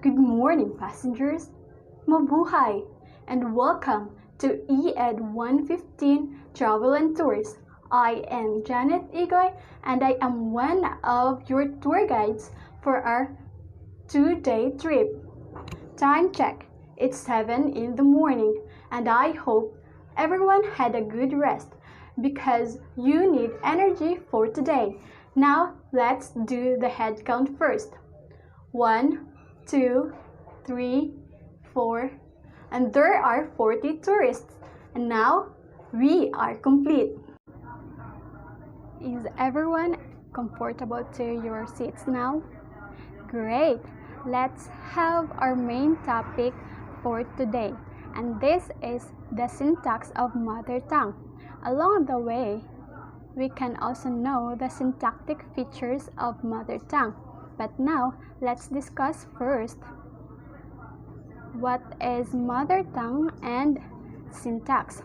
Good morning, passengers. Mabuhay, and welcome to ED 115 Travel and Tours. I am Janet Igoy, and I am one of your tour guides for our 2-day trip. Time check. It's 7 in the morning, and I hope everyone had a good rest because you need energy for today. Now, let's do the head count first. 1, 2, 3, 4, and there are 40 tourists. And now, we are complete. Is everyone comfortable to your seats now? Great! Let's have our main topic for today, and this is the syntax of mother tongue. Along the way, we can also know the syntactic features of mother tongue. But now, let's discuss first what is mother tongue and syntax.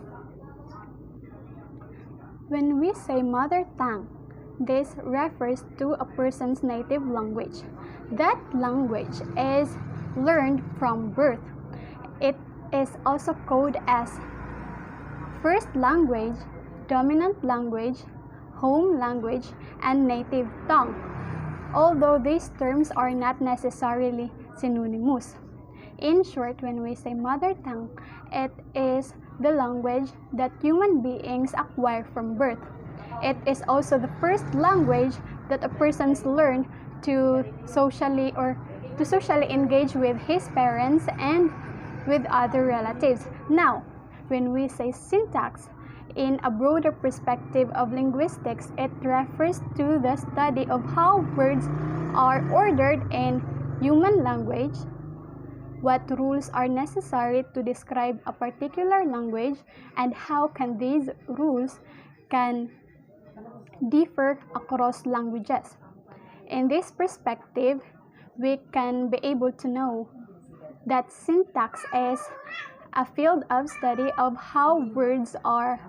When we say mother tongue, this refers to a person's native language. That language is learned from birth. It is also called as first language, dominant language, home language, and native tongue, although these terms are not necessarily synonymous. In short, when we say mother tongue, it is the language that human beings acquire from birth. It is also the first language that a person learns to socially engage with his parents and with other relatives. Now, when we say syntax, in a broader perspective of linguistics, it refers to the study of how words are ordered in human language, what rules are necessary to describe a particular language, and how can these rules can differ across languages. In this perspective, we can be able to know that syntax is a field of study of how words are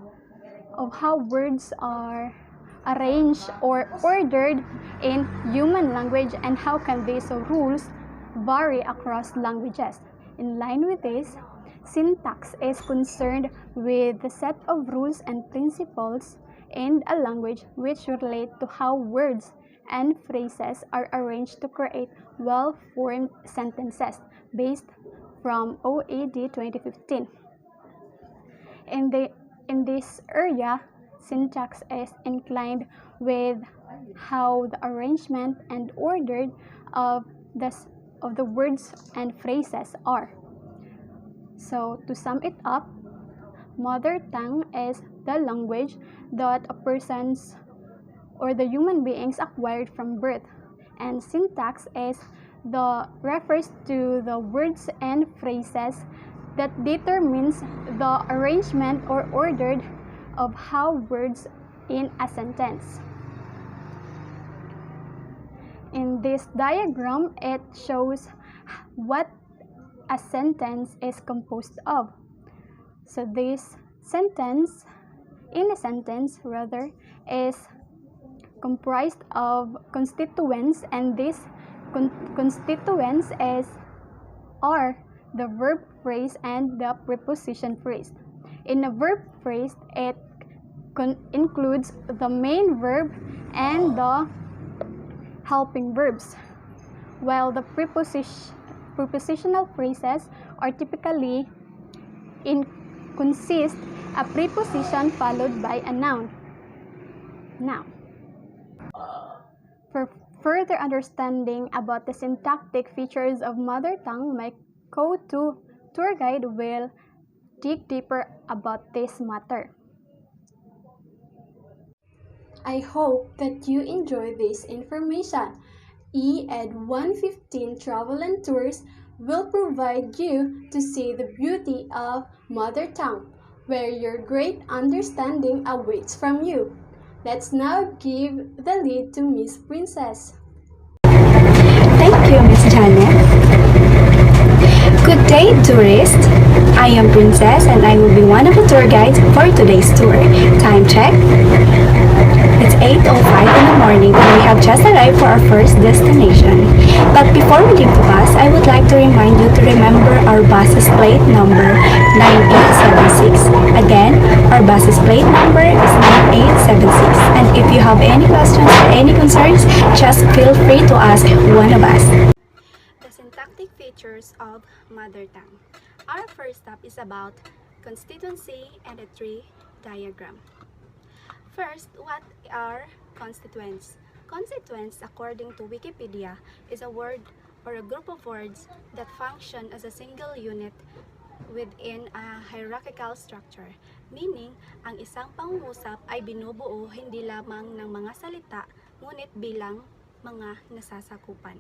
arranged or ordered in human language, and how can these rules vary across languages. In line with this, syntax is concerned with the set of rules and principles in a language which relate to how words and phrases are arranged to create well-formed sentences based from OED 2015. In this area, syntax is inclined with how the arrangement and order of the words and phrases are. So, to sum it up, mother tongue is the language that a person's or the human beings acquired from birth, and syntax refers to the words and phrases that determines the arrangement or order of how words in a sentence. In this diagram, it shows what a sentence is composed of. So this sentence, is comprised of constituents, and these constituents are the verb phrase and the preposition phrase. In a verb phrase, it includes the main verb and the helping verbs, while the prepositional phrases are typically consist a preposition followed by a noun. Now, for further understanding about the syntactic features of mother tongue, my go-to tour guide will dig deeper about this matter. I hope that you enjoy this information. ED 115 Travel and Tours will provide you to see the beauty of mother tongue, where your great understanding awaits from you. Let's now give the lead to Miss Princess. Thank you, Miss Janet. Good day, tourists. I am Princess, and I will be one of the tour guides for today's tour. Time check. It's 8:05 in the morning, and we have just arrived for our first destination. But before we leave the bus, I would like to remind you to remember our bus's plate number 9876. Again, our bus's plate number is 9876. And if you have any questions or any concerns, just feel free to ask one of us. The syntactic features of mother tongue. Our first step is about constituency and a tree diagram. First, what are constituents? Constituents, according to Wikipedia, is a word or a group of words that function as a single unit within a hierarchical structure. Meaning, ang isang pangungusap ay binubuo hindi lamang ng mga salita, ngunit bilang mga nasasakupan.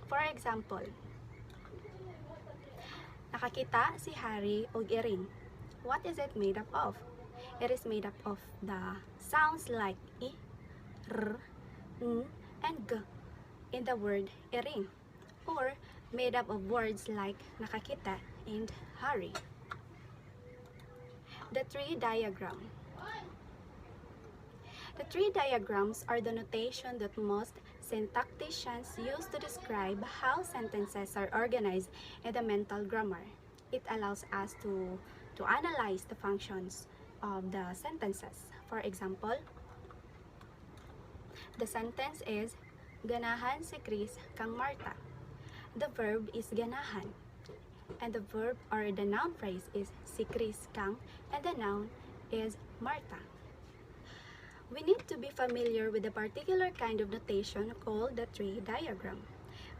For example, nakakita si Harry og iring. What is it made up of? It is made up of the sounds like I, R, N, and G in the word iring, or made up of words like nakakita and Harry. The tree diagram. The tree diagrams are the notation that most syntacticians use to describe how sentences are organized in the mental grammar. It allows us to analyze the functions of the sentences. For example, the sentence is, ganahan si Chris kang Marta. The verb is ganahan, and the verb or the noun phrase is si Chris kang, and the noun is Marta. We need to be familiar with a particular kind of notation called the tree diagram.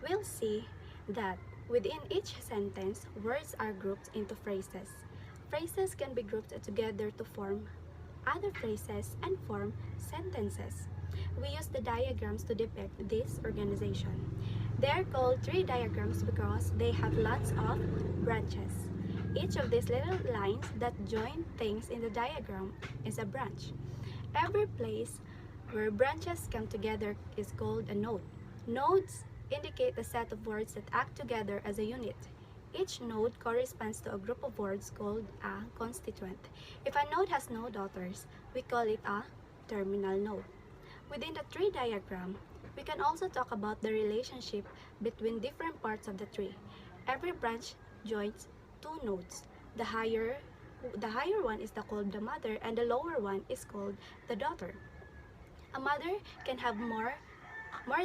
We'll see that within each sentence, words are grouped into phrases. Phrases can be grouped together to form other phrases and form sentences. We use the diagrams to depict this organization. They are called tree diagrams because they have lots of branches. Each of these little lines that join things in the diagram is a branch. Every place where branches come together is called a node. Nodes indicate a set of words that act together as a unit. Each node corresponds to a group of words called a constituent. If a node has no daughters, we call it a terminal node. Within the tree diagram, we can also talk about the relationship between different parts of the tree. Every branch joins two nodes. The higher one is called the mother, and the lower one is called the daughter. A mother can have more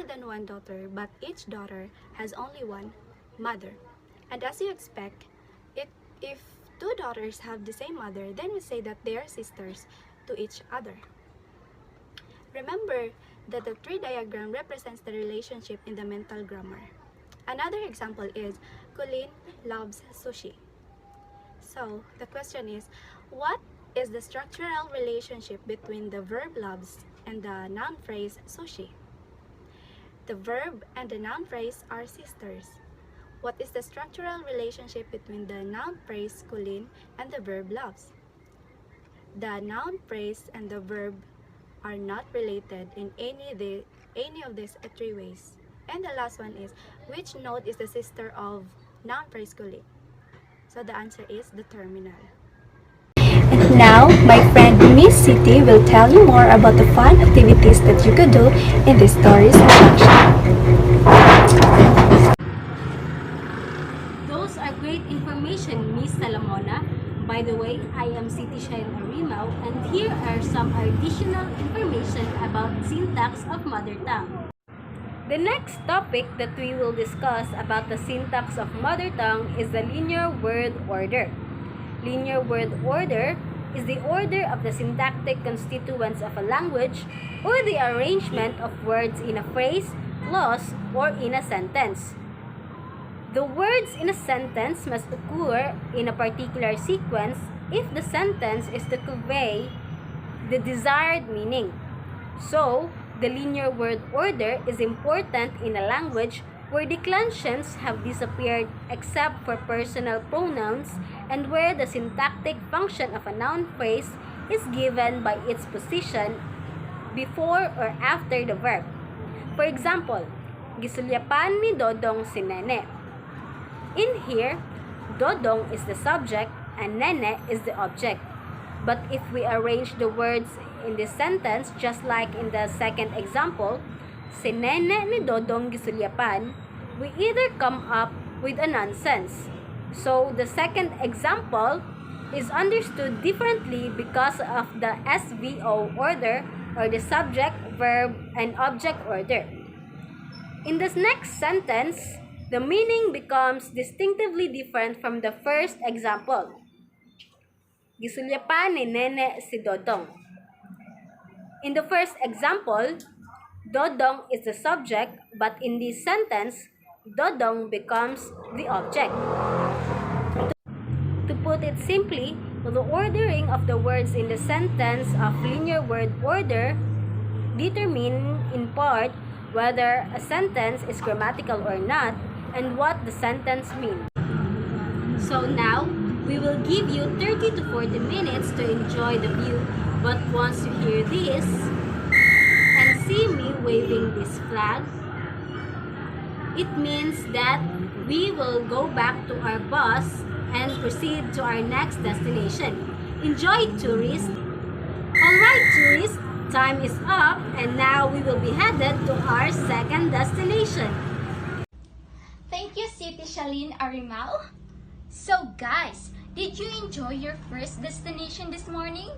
than one daughter, but each daughter has only one mother. And as you expect, if two daughters have the same mother, then we say that they are sisters to each other. Remember that the tree diagram represents the relationship in the mental grammar. Another example is, Colleen loves sushi. So, the question is, what is the structural relationship between the verb loves and the noun phrase sushi? The verb and the noun phrase are sisters. What is the structural relationship between the noun phrase Colleen and the verb loves? The noun phrase and the verb are not related in any of these three ways. And the last one is, which node is the sister of noun phrase Colleen? So the answer is the terminal. And now, my friend Miss City will tell you more about the fun activities that you could do in this stories section. Those are great information, Miss Salamona. By the way, I am City Shine Arimao, and here are some additional information about syntax of mother tongue. The next topic that we will discuss about the syntax of mother tongue is the linear word order. Linear word order is the order of the syntactic constituents of a language or the arrangement of words in a phrase, clause, or in a sentence. The words in a sentence must occur in a particular sequence if the sentence is to convey the desired meaning. So, the linear word order is important in a language where declensions have disappeared except for personal pronouns and where the syntactic function of a noun phrase is given by its position before or after the verb. For example, gisulyapan ni Dodong si Nene. In here, Dodong is the subject and Nene is the object. But if we arrange the words in this sentence just like in the second example, si Nene ni Dodong gisulyapan, we either come up with a nonsense. So the second example is understood differently because of the SVO order, or the subject, verb, and object order. In this next sentence, the meaning becomes distinctively different from the first example. Gisulyapan ni Nene si Dodong. In the first example, Dodong is the subject, but in this sentence, Dodong becomes the object. To put it simply, the ordering of the words in the sentence of linear word order determine in part whether a sentence is grammatical or not and what the sentence means. So now, we will give you 30 to 40 minutes to enjoy the view. But once you hear this and see me waving this flag, it means that we will go back to our bus and proceed to our next destination. Enjoy, tourists! Alright, tourists, time is up and now we will be headed to our second destination. Thank you, City Shalene Arimal. So guys, did you enjoy your first destination this morning?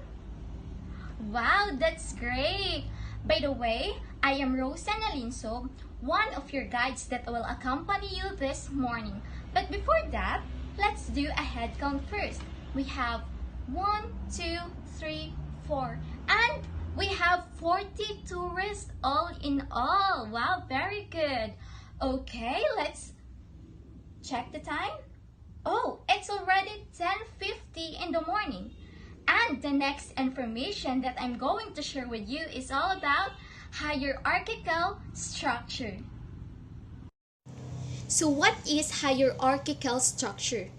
Wow, that's great! By the way, I am Rosanna Alinsog, one of your guides that will accompany you this morning. But before that, let's do a head count first. We have 1, 2, 3, 4, and we have 40 tourists all in all. Wow, very good. Okay, let's check the time. Oh, it's already 10:50 in the morning. And the next information that I'm going to share with you is all about hierarchical structure. So what is hierarchical structure?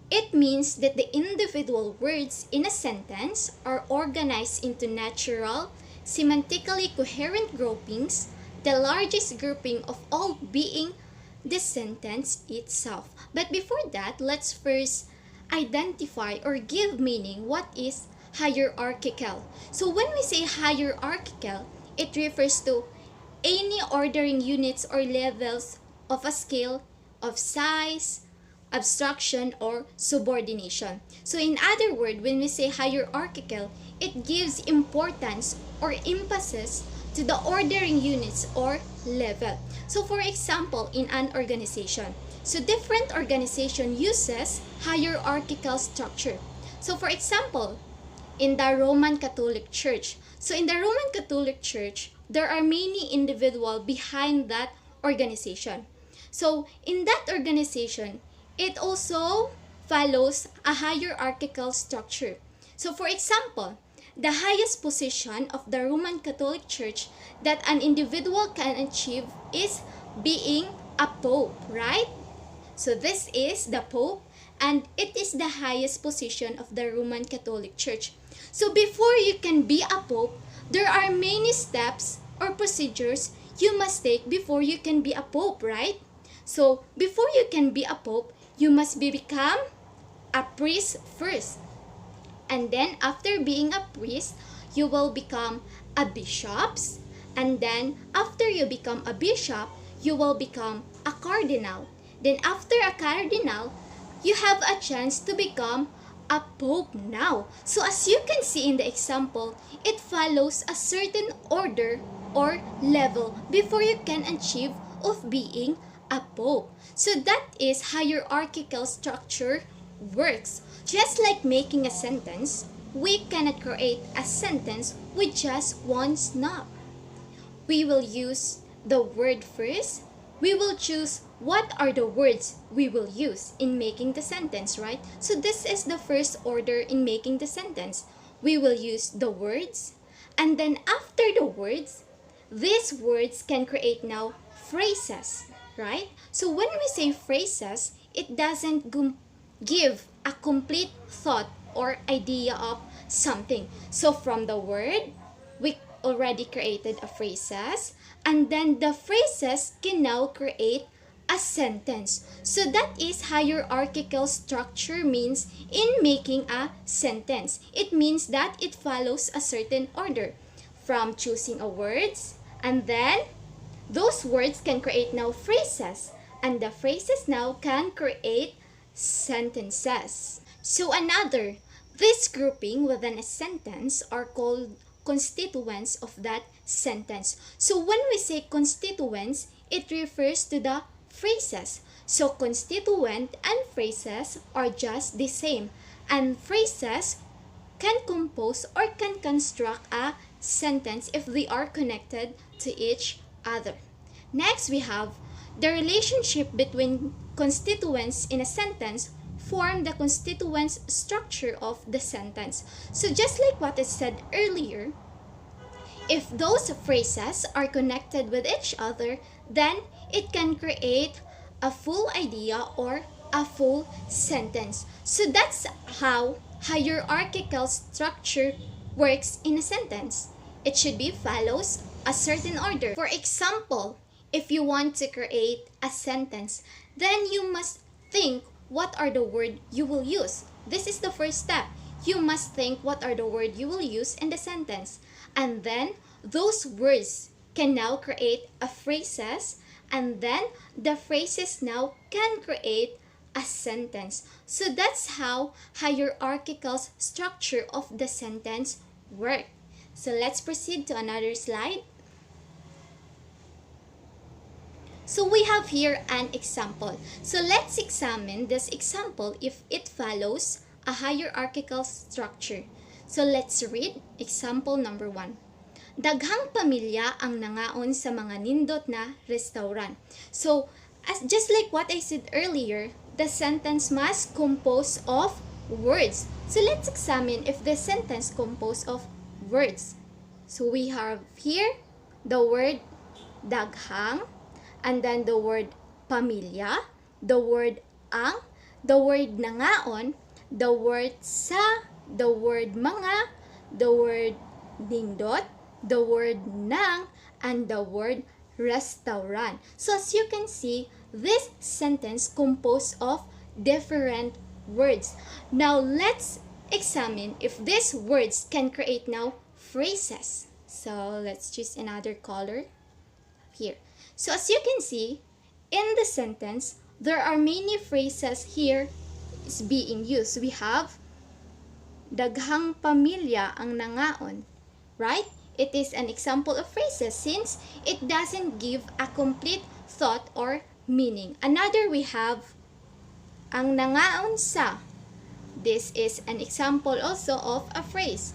It means that the individual words in a sentence are organized into natural, semantically coherent groupings, the largest grouping of all being the sentence itself. But before that, let's first identify or give meaning what is hierarchical. So when we say hierarchical, it refers to any ordering units or levels of a scale of size, abstraction, or subordination. So in other words, when we say hierarchical, it gives importance or emphasis to the ordering units or level. So for example, in an organization, so different organization uses hierarchical structure. So for example, in the Roman Catholic Church. So in the Roman Catholic Church, there are many individuals behind that organization. So in that organization, it also follows a hierarchical structure. So for example, the highest position of the Roman Catholic Church that an individual can achieve is being a pope, right? So this is the pope, and it is the highest position of the Roman Catholic Church. So before you can be a pope, there are many steps or procedures you must take before you can be a pope, right? So before you can be a pope, you must become a priest first. And then after being a priest, you will become a bishop. And then after you become a bishop, you will become a cardinal. Then after a cardinal, you have a chance to become a pope now. So as you can see in the example, it follows a certain order or level before you can achieve of being a pope. So that is hierarchical structure works. Just like making a sentence, we cannot create a sentence with just one snap. We will use the word first. We will choose what are the words we will use in making the sentence, right? So this is the first order in making the sentence. We will use the words, and then after the words, these words can create now phrases, right? So when we say phrases, it doesn't give a complete thought or idea of something. So from the word, we already created a phrases, and then the phrases can now create a sentence. So that is hierarchical structure means in making a sentence. It means that it follows a certain order from choosing a words, and then those words can create now phrases, and the phrases now can create sentences. So another, this grouping within a sentence are called constituents of that sentence. So when we say constituents, it refers to the phrases. So constituent and phrases are just the same, and phrases can compose or can construct a sentence if they are connected to each other. Next, we have the relationship between constituents in a sentence form the constituents structure of the sentence. So just like what I said earlier, if those phrases are connected with each other, then it can create a full idea or a full sentence. So that's how hierarchical structure works in a sentence. It should be follows a certain order. For example, if you want to create a sentence, then you must think what are the words you will use. This is the first step. You must think what are the words you will use in the sentence. And then those words can now create a phrases, and then the phrases now can create a sentence. So that's how hierarchical structure of the sentence work. So let's proceed to another slide. So we have here an example. So let's examine this example if it follows a hierarchical structure. So let's read example number 1. Daghang pamilya ang nangaon sa mga nindot na restaurant. So just like what I said earlier, the sentence must compose of words. So let's examine if the sentence composed of words. So we have here the word daghang, and then the word pamilya, the word ang, the word nangaon, the word sa, the word mga, the word nindot, the word nang, and the word restaurant. So as you can see, this sentence composed of different words. Now let's examine if these words can create now phrases. So let's choose another color here. So as you can see, in the sentence, there are many phrases here is being used. We have daghang pamilya ang nangaon, right? It is an example of phrases since it doesn't give a complete thought or meaning. Another, we have ang nangaon sa. This is an example also of a phrase.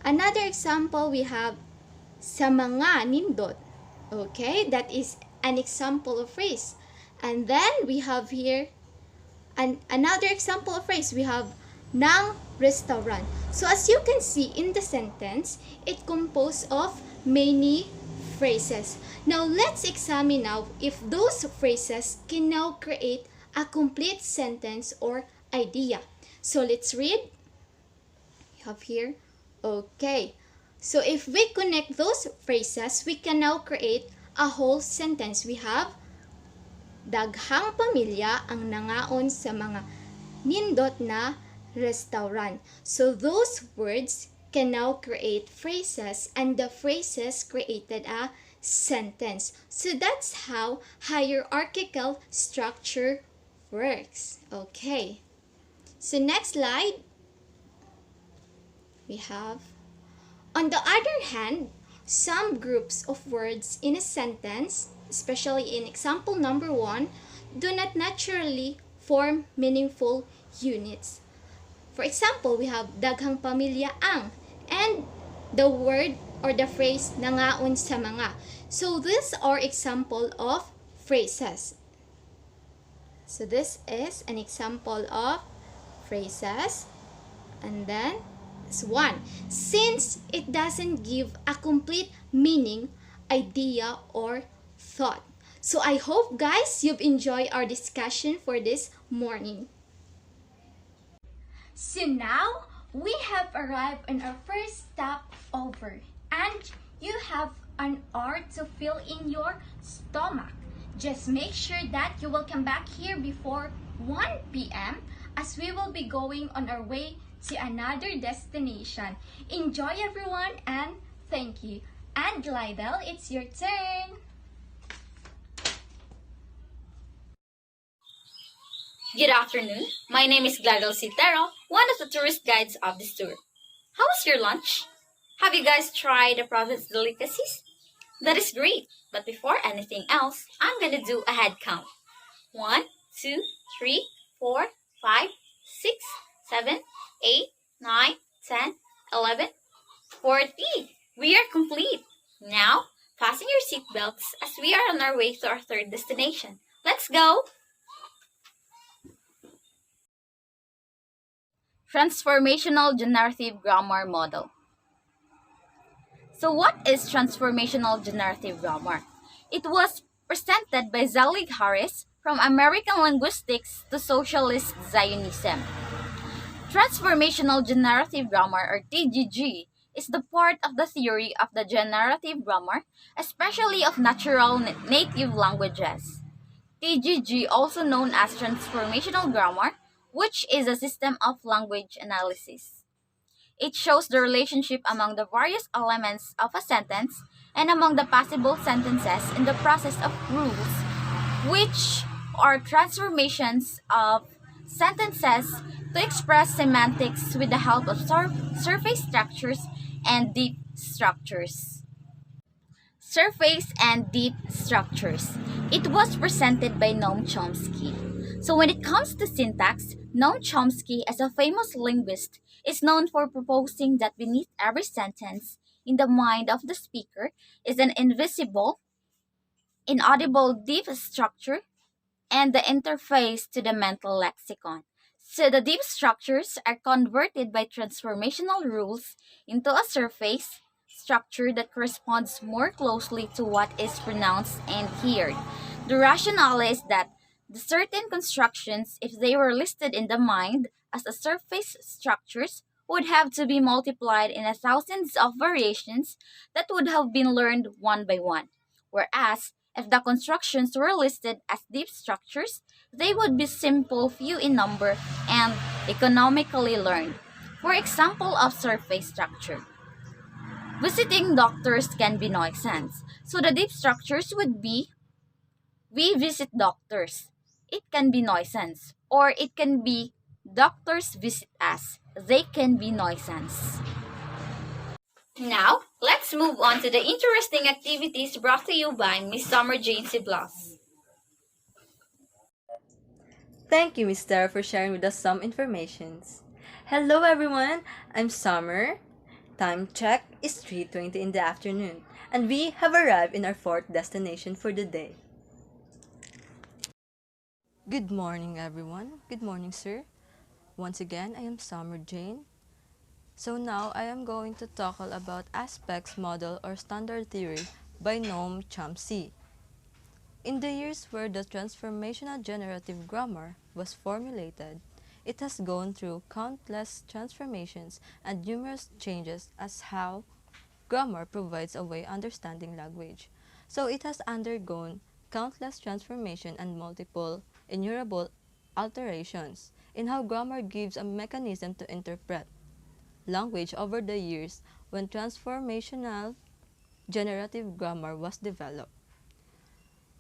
Another example, we have sa mga nindot. Okay, that is an example of phrase. And then we have here another example of phrase. We have ng restaurant. So as you can see in the sentence, it composed of many phrases. Now let's examine now if those phrases can now create a complete sentence or idea. So let's read. You have here. Okay. So if we connect those phrases, we can now create a whole sentence. We have daghang pamilya ang nangaon sa mga nindot na restaurant. So those words can now create phrases, and the phrases created a sentence. So that's how hierarchical structure works. Okay. So next slide, we have, on the other hand, some groups of words in a sentence, especially in example number 1, do not naturally form meaningful units. For example, we have daghang pamilya ang, and the word or the phrase nangaon sa mga. So these are example of phrases. So this is an example of phrases, and then this one, since it doesn't give a complete meaning, idea, or thought. So I hope guys you've enjoyed our discussion for this morning. So now we have arrived on our first step over, and you have an hour to fill in your stomach. Just make sure that you will come back here before 1 p.m. as we will be going on our way to another destination. Enjoy everyone, and thank you. And Lydell, it's your turn. Good afternoon. My name is Gladys Citero, one of the tourist guides of this tour. How was your lunch? Have you guys tried the province delicacies? That is great. But before anything else, I'm gonna do a head count. 1, 2, 3, 4, 5, 6, 7, 8, 9, 10, 11, 40. We are complete. Now, fasten your seatbelts as we are on our way to our third destination. Let's go! Transformational Generative Grammar Model. So what is transformational generative grammar? It was presented by Zelig Harris from American linguistics to socialist Zionism. Transformational generative grammar, or TGG, is the part of the theory of the generative grammar, especially of natural native languages. TGG, also known as transformational grammar, which is a system of language analysis. It shows the relationship among the various elements of a sentence and among the possible sentences in the process of rules, which are transformations of sentences to express semantics with the help of surface structures and deep structures. Surface and deep structures. It was presented by Noam Chomsky. So when it comes to syntax, Noam Chomsky, as a famous linguist, is known for proposing that beneath every sentence in the mind of the speaker is an invisible, inaudible deep structure and the interface to the mental lexicon. So the deep structures are converted by transformational rules into a surface structure that corresponds more closely to what is pronounced and heard. The rationale is that the certain constructions, if they were listed in the mind as a surface structures, would have to be multiplied in a thousands of variations that would have been learned one by one. Whereas, if the constructions were listed as deep structures, they would be simple, few in number, and economically learned. For example of surface structure, visiting doctors can be nuisance. So the deep structures would be we visit doctors. It can be nuisance. Or it can be doctors visit us. They can be nuisance. Now, let's move on to the interesting activities brought to you by Miss Summer Jane Siblas. Thank you, Miss Tara, for sharing with us some informations. Hello, everyone. I'm Summer. Time check is 3:20 in the afternoon, and we have arrived in our fourth destination for the day. Good morning, everyone. Good morning, sir. Once again, I am Summer Jane. So now I am going to talk about aspects model or standard theory by Noam Chomsky. In the years where the transformational generative grammar was formulated, it has gone through countless transformations and numerous changes as how grammar provides a way understanding language. So it has undergone countless transformation and multiple innumerable alterations in how grammar gives a mechanism to interpret language over the years when transformational generative grammar was developed.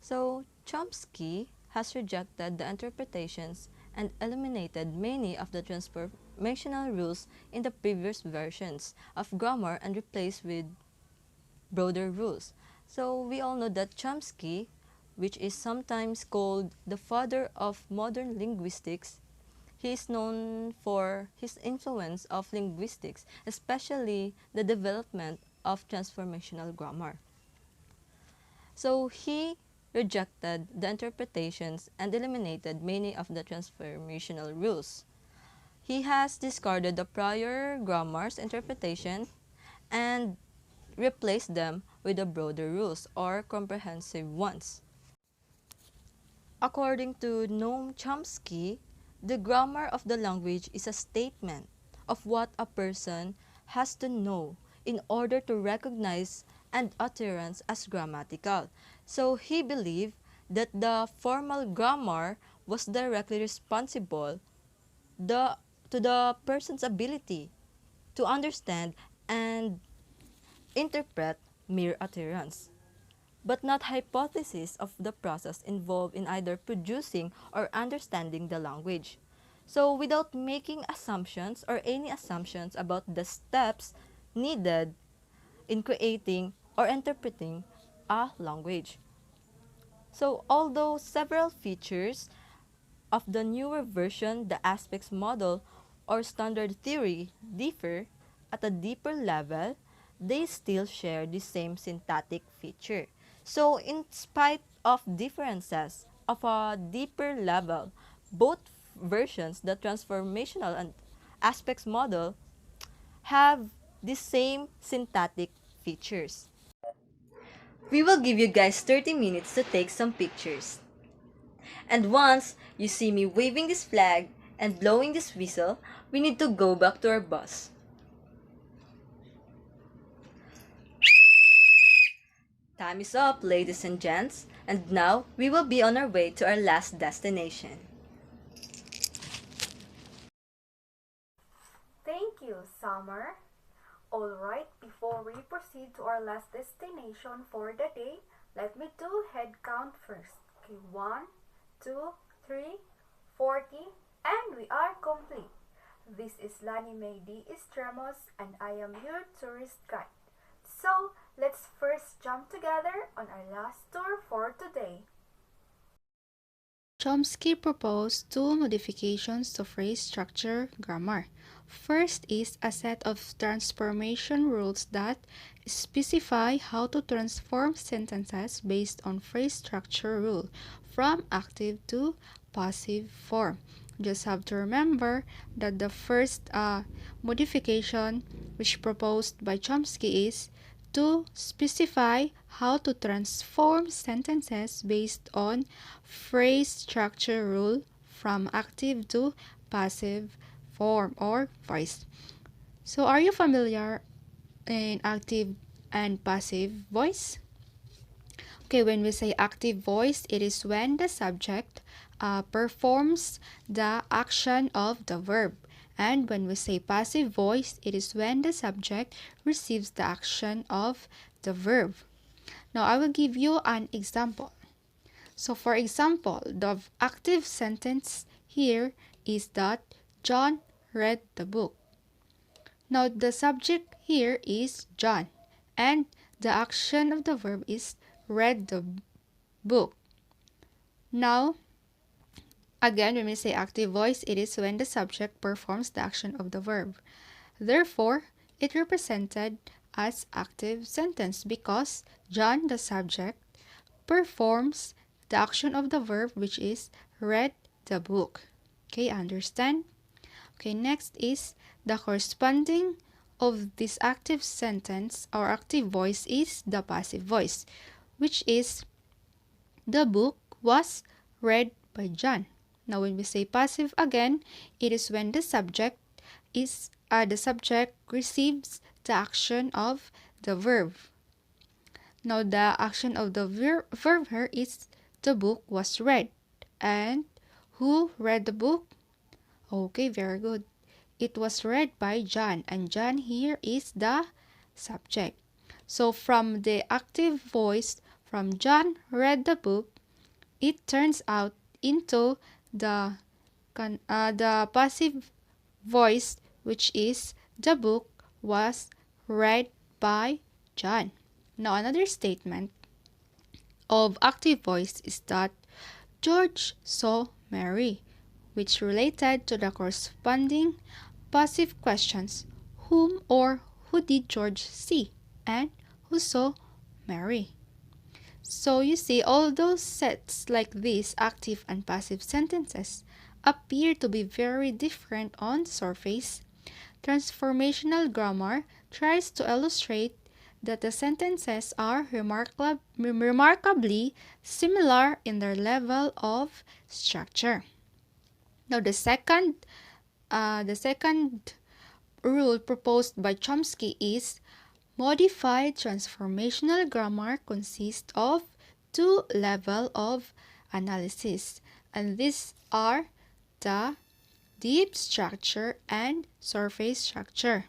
So, Chomsky has rejected the interpretations and eliminated many of the transformational rules in the previous versions of grammar and replaced with broader rules. So, we all know that Chomsky, which is sometimes called the father of modern linguistics, he is known for his influence of linguistics, especially the development of transformational grammar. So he rejected the interpretations and eliminated many of the transformational rules. He has discarded the prior grammar's interpretation and replaced them with the broader rules or comprehensive ones. According to Noam Chomsky, the grammar of the language is a statement of what a person has to know in order to recognize an utterance as grammatical. So he believed that the formal grammar was directly responsible to the person's ability to understand and interpret mere utterance. but not hypothesis of the process involved in either producing or understanding the language. So without making assumptions or any assumptions about the steps needed in creating or interpreting a language. So although several features of the newer version, the aspects model or standard theory differ at a deeper level, they still share the same syntactic feature. So in spite of differences of a deeper level, both versions, the transformational and aspects model, have the same syntactic features. We will give you guys 30 minutes to take some pictures. And once you see me waving this flag and blowing this whistle, we need to go back to our bus. Time is up, ladies and gents, and now we will be on our way to our last destination. Thank you, Summer. Alright, before we proceed to our last destination for the day, let me do head count first. Okay, 1, 2, 3, 40, and we are complete. This is Lani May D. Estremos, and I am your tourist guide. So, let's first jump together on our last tour for today. Chomsky proposed two modifications to phrase structure grammar. First is a set of transformation rules that specify how to transform sentences based on phrase structure rule from active to passive form. Just have to remember that the first modification which proposed by Chomsky is to specify how to transform sentences based on phrase structure rule from active to passive form or voice. So are you familiar in active and passive voice? Okay, when we say active voice, it is when the subject performs the action of the verb. And when we say passive voice, it is when the subject receives the action of the verb. Now, I will give you an example. So, for example, the active sentence here is that John read the book. Now, the subject here is John, and the action of the verb is read the book. Now, again, when we say active voice, it is when the subject performs the action of the verb. Therefore, it represented as active sentence because John, the subject, performs the action of the verb, which is read the book. Okay, understand? Okay, next is the corresponding of this active sentence or active voice is the passive voice, which is the book was read by John. Now, when we say passive again, it is when the subject receives the action of the verb. Now, the action of the verb here is the book was read. And who read the book? Okay, very good. It was read by John, and John here is the subject. So, from the active voice, from John read the book, it turns out into the passive voice, which is the book was read by John. Now, another statement of active voice is that George saw Mary, which related to the corresponding passive questions. Whom or who did George see? And who saw Mary? So you see, all those sets like these, active and passive sentences, appear to be very different on the surface. Transformational grammar tries to illustrate that the sentences are remarkably similar in their level of structure. Now, the second rule proposed by Chomsky is modified transformational grammar consists of two levels of analysis, and these are the deep structure and surface structure.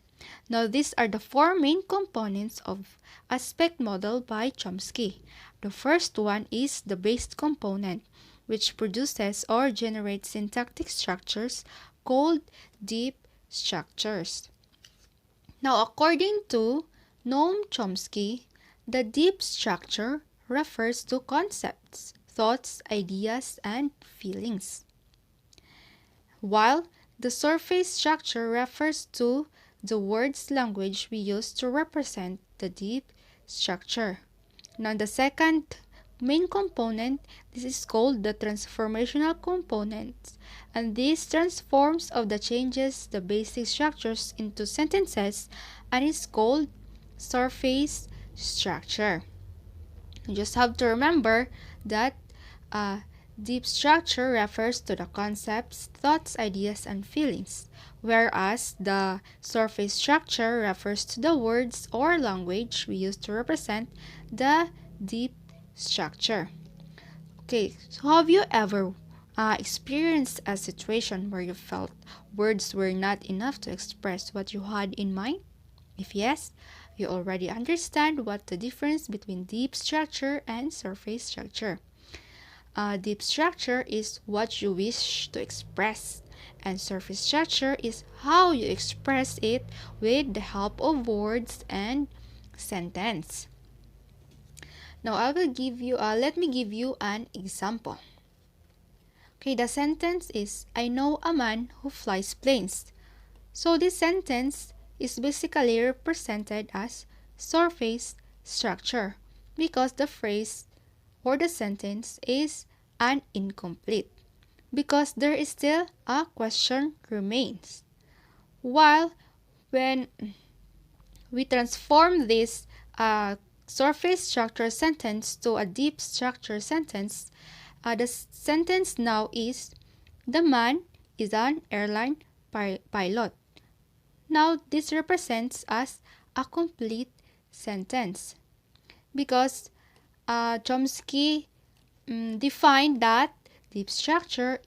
Now, these are the four main components of aspect model by Chomsky. The first one is the base component, which produces or generates syntactic structures called deep structures. Now, according to Noam Chomsky, the deep structure refers to concepts, thoughts, ideas, and feelings, while the surface structure refers to the words language we use to represent the deep structure. Now, the second main component, this is called the transformational component, and this transforms of the changes the basic structures into sentences and is called surface structure. You just have to remember that deep structure refers to the concepts, thoughts, ideas, and feelings, whereas the surface structure refers to the words or language we use to represent the deep structure. Okay, so have you ever experienced a situation where you felt words were not enough to express what you had in mind? If yes, you already understand what the difference between deep structure and surface structure. Deep structure is what you wish to express, and surface structure is how you express it with the help of words and sentence. Now let me give you an example. Okay, the sentence is, I know a man who flies planes. So this sentence is basically represented as surface structure because the phrase or the sentence is an incomplete because there is still a question remains. While when we transform this surface structure sentence to a deep structure sentence, the sentence now is, the man is an airline pilot. Now this represents as a complete sentence because Chomsky defined that deep structure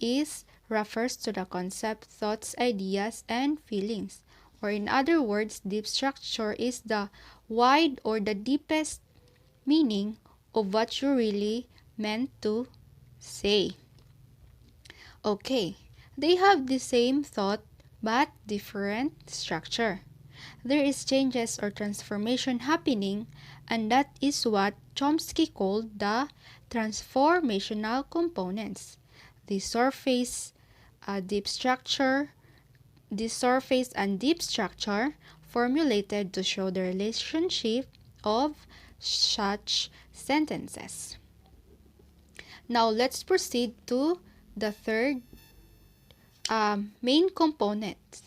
refers to the concept, thoughts, ideas, and feelings. Or in other words, deep structure is the wide or the deepest meaning of what you really meant to say. Okay, they have the same thought but different structure. There is changes or transformation happening, and that is what Chomsky called the transformational components. The surface and deep structure formulated to show the relationship of such sentences. Now let's proceed to the third main component,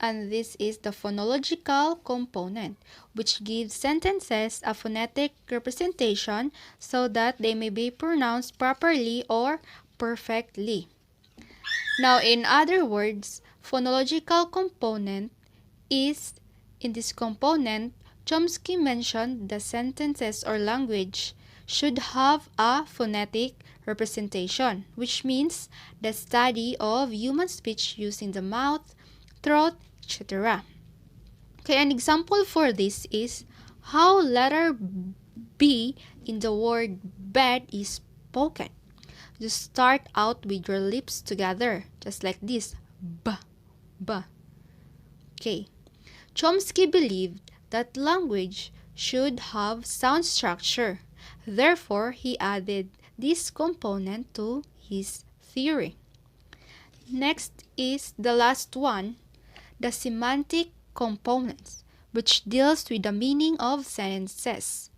and this is the phonological component, which gives sentences a phonetic representation so that they may be pronounced properly or perfectly. Now, in other words, phonological component is, in this component, Chomsky mentioned the sentences or language should have a phonetic representation, which means the study of human speech using the mouth, throat, etc. Okay, an example for this is how letter B in the word bed is spoken. You start out with your lips together, just like this, b, b. Okay. Chomsky believed that language should have sound structure. Therefore, he added this component to his theory. Next is the last one, the semantic components, which deals with the meaning of sentences.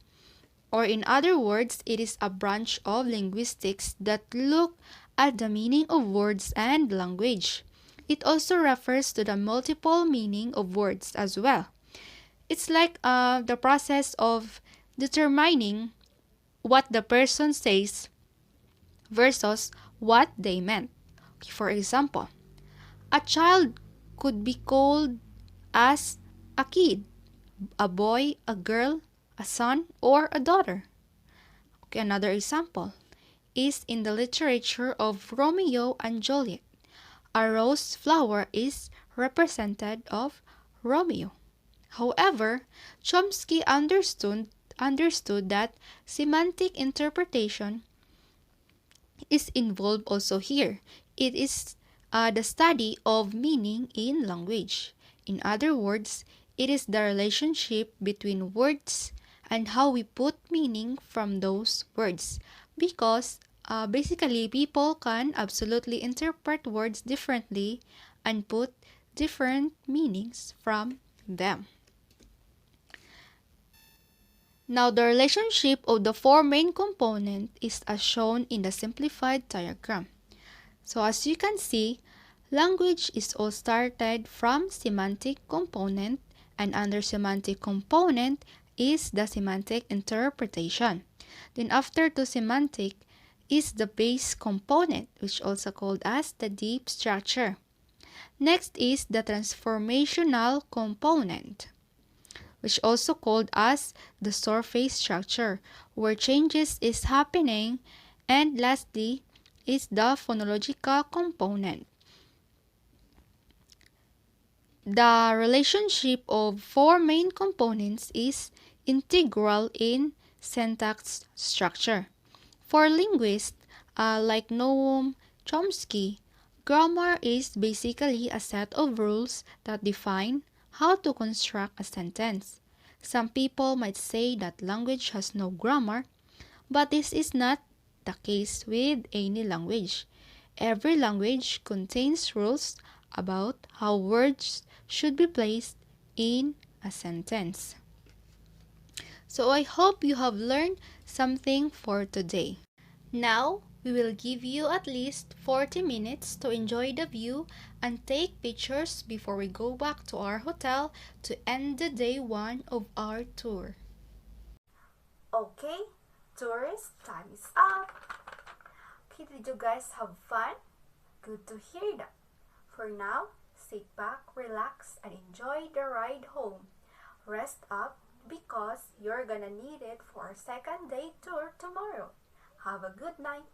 Or in other words, it is a branch of linguistics that look at the meaning of words and language. It also refers to the multiple meaning of words as well. It's like the process of determining what the person says versus what they meant. For example, a child could be called as a kid, a boy, a girl, a son, or a daughter. Okay, another example is in the literature of Romeo and Juliet. A rose flower is represented of Romeo. However, Chomsky understood understood that semantic interpretation is involved also here. It is the study of meaning in language. In other words, it is the relationship between words and how we put meaning from those words. Because basically, people can absolutely interpret words differently and put different meanings from them. Now, the relationship of the four main components is as shown in the simplified diagram. So as you can see, language is all started from semantic component, and under semantic component is the semantic interpretation. Then after to semantic is the base component, which also called as the deep structure. Next is the transformational component, which also called as the surface structure, where changes is happening. And lastly is the phonological component. The relationship of four main components is integral in syntax structure. For linguists like Noam Chomsky, grammar is basically a set of rules that define how to construct a sentence. Some people might say that language has no grammar, but this is not the case with any language. Every language contains rules about how words should be placed in a sentence. So I hope you have learned something for today. Now, we will give you at least 40 minutes to enjoy the view and take pictures before we go back to our hotel to end the day 1 of our tour. Okay, tourists, time is up. Okay, did you guys have fun? Good to hear that. For now, sit back, relax, and enjoy the ride home. Rest up because you're gonna need it for our second day tour tomorrow. Have a good night.